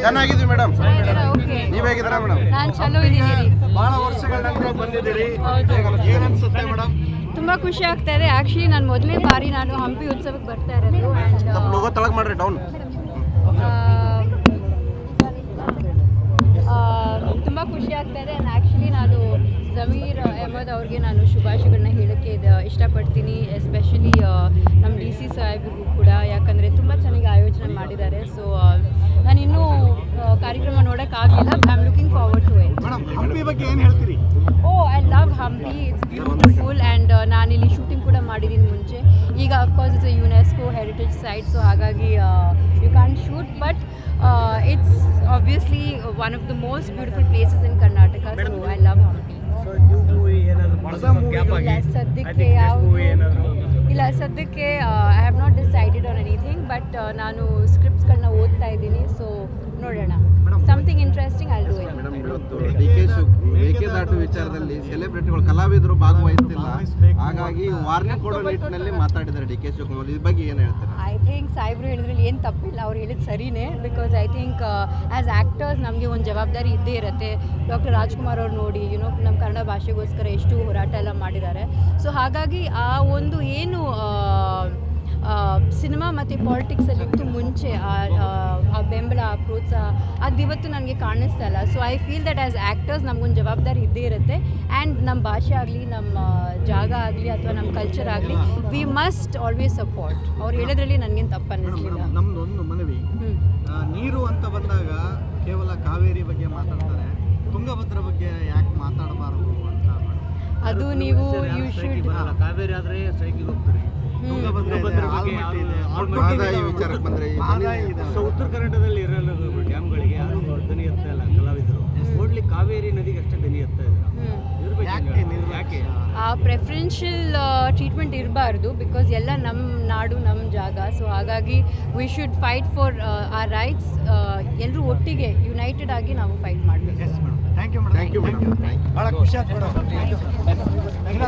ಚೆನ್ನಾಗಿದ್ದೀವಿ madam. Okay, ನೀವ್ ಹೇಗಿದ್ದೀರಾ ಮೇಡಮ್? ನಾನು ಚಲೋ ಇದ್ದೀನಿ. ಬಹಳ ವರ್ಷಗಳ ನಂತರ ಬಂದಿದ್ದೀರಿ, ಏನ್ ಅನ್ಸುತ್ತೆ ಮೇಡಮ್? ತುಂಬ ಖುಷಿ ಆಗ್ತಾ ಇದೆ. ಆ್ಯಕ್ಚುಲಿ ನಾನು ಮೊದಲನೇ ಬಾರಿ ನಾನು ಹಂಪಿ ಉತ್ಸವಕ್ಕೆ ಬರ್ತಾ ಇರೋದು. ಸ್ವಲ್ಪ ಲೋಗೋ ತಳಗ್ ಮಾಡ್ರಿ, ಡೌನ್. ತುಂಬ ಖುಷಿ ಆಗ್ತಾ ಇದೆ. ಆ್ಯಕ್ಚುಲಿ ನಾನು ಜಮೀರ್ ಅಹಮದ್ ಅವ್ರಿಗೆ ನಾನು ಶುಭಾಶಯಗಳನ್ನ ಹೇಳೋಕ್ಕೆ ಇಷ್ಟಪಡ್ತೀನಿ. ಎಸ್ಪೆಷಲಿ ನಮ್ಮ DC ಸಾಹೇಬ್ರಿಗೂ ಕೂಡ, ಯಾಕಂದರೆ ತುಂಬ ಚೆನ್ನಾಗಿ ಆಯೋಜನೆ ಮಾಡಿದ್ದಾರೆ. ಸೊ ನಾನು ಇನ್ನೂ ಕಾರ್ಯಕ್ರಮ ನೋಡೋಕ್ಕಾಗಲಿಲ್ಲ. I am looking forward to it. Hampi ಬಗ್ಗೆ ಏನು ಹೇಳ್ತೀರಿ? I love Hampi, it's beautiful. And ನಾನಿಲ್ಲಿ ಶೂಟಿಂಗ್ ಕೂಡ ಮಾಡಿದ್ದೀನಿ ಮುಂಚೆ. ಈಗ of course it's a UNESCO heritage site, so ಹಾಗಾಗಿ you can shoot, but it's obviously one of the most beautiful places in Karnataka. So I love Hampi. ಸದ್ಯಕ್ಕೆ I have not decided on anything, but ನಾನು ಸ್ಕ್ರಿಪ್ಟ್ಸ್ಗಳನ್ನ ಓದ್ತಾ ಇದ್ದೀನಿ. ಸೊ ನೋಡೋಣ, something interesting I do it. Madam, ಇವತ್ತು ಮೇಕೆದಾಟು ವಿಚಾರದಲ್ಲಿ ಸೆಲೆಬ್ರಿಟಿಗಳು, ಕಲಾವಿದರು ಭಾಗವಹಿಸ್ತಿಲ್ಲ, ಹಾಗಾಗಿ ವಾರ್ನಿಂಗ್ ಕೊಡೋ ನಿಟ್ಟಿನಲ್ಲಿ ಮಾತಾಡಿದ್ದಾರೆ DK ಶಿವಕುಮಾರ್. ಇದ್ರ ಬಗ್ಗೆ ಏನು ಹೇಳ್ತಾರೆ? ಐ ಥಿಂಕ್ ಸಾಹೇಬ್ರು ಹೇಳಿದ್ರಲ್ಲಿ ಏನು ತಪ್ಪಿಲ್ಲ, ಅವ್ರು ಹೇಳಿದ್ದು ಸರಿಯೇ. Because I think as actors ನಮಗೆ ಒಂದು ಜವಾಬ್ದಾರಿ ಇದ್ದೇ ಇರುತ್ತೆ. ಡಾಕ್ಟರ್ ರಾಜ್ಕುಮಾರ್ ಅವ್ರು ನೋಡಿ, ನಮ್ಮ ಕನ್ನಡ ಭಾಷೆಗೋಸ್ಕರ ಎಷ್ಟು ಹೋರಾಟ ಎಲ್ಲ ಮಾಡಿದ್ದಾರೆ. ಸೊ ಹಾಗಾಗಿ ಆ ಒಂದು ಏನು ಸಿನಿಮಾ ಮತ್ತು ಪಾಲಿಟಿಕ್ಸಲ್ಲಿತ್ತು ಮುಂಚೆ ಆ ಬೆಂಬಲ, ಆ ಪ್ರೋತ್ಸಾಹ, ಅದು ಇವತ್ತು ನನಗೆ ಕಾಣಿಸ್ತಾ ಇಲ್ಲ. So I feel that as actors ನಮಗೊಂದು ಜವಾಬ್ದಾರಿ ಇದ್ದೇ ಇರುತ್ತೆ. ಆ್ಯಂಡ್ ನಮ್ಮ ಭಾಷೆ ಆಗಲಿ, ನಮ್ಮ ಜಾಗ ಆಗಲಿ, ಅಥವಾ ನಮ್ಮ ಕಲ್ಚರ್ ಆಗಲಿ, ವಿ ಮಸ್ಟ್ ಆಲ್ವೇಸ್ ಸಪೋರ್ಟ್. ಅವ್ರು ಹೇಳೋದ್ರಲ್ಲಿ ನನಗೇನು ತಪ್ಪು ಅನ್ನಿಸ್ಲಿಲ್ಲ. ನಮ್ಮದೊಂದು ಮನವಿ, ನೀರು ಅಂತ ಬಂದಾಗ ಕೇವಲ ಕಾವೇರಿ ಬಗ್ಗೆ ಮಾತಾಡ್ತಾರೆ, ತುಂಗಭದ್ರಾ ಬಗ್ಗೆ ಯಾಕೆ ಮಾತಾಡಬಾರದು ಅಂತ. ಅದು ನೀವು ಯು ಶುಡ್ ಕಾವೇರಿ ಆದರೆ ಸೈಕಿಗೆ ಹೋಗ್ತಾರೆ, ಉತ್ತರ ಕನ್ನಡದಲ್ಲಿ ಇರಲ್ಲ ಡ್ಯಾಮ್ಗಳಿಗೆ ಯಾರು ದನಿ ಎತ್ತಾ ಇಲ್ಲ ಕಲಾವಿದರು. ಓಡ್ಲಿ ಕಾವೇರಿ ನದಿಗೆ ಅಷ್ಟೇ ದನಿ ಎತ್ತಾ ಇದ್ರು. ಯಾಕೆ ಆ ಪ್ರೆಫರೆನ್ಷಿಯಲ್ ಟ್ರೀಟ್ಮೆಂಟ್ ಇರಬಾರ್ದು? ಬಿಕಾಸ್ ಎಲ್ಲ ನಮ್ಮ ನಾಡು, ನಮ್ಮ ಜಾಗ. ಸೊ ಹಾಗಾಗಿ we should fight for our rights. ಎಲ್ಲರೂ ಒಟ್ಟಿಗೆ ಯುನೈಟೆಡ್ ಆಗಿ ನಾವು ಫೈಟ್ ಮಾಡಬೇಕು. Thank you madam. Thank you madam. ಭಾಳ ಖುಷಿ ಆಯ್ತು ಮೇಡಮ್.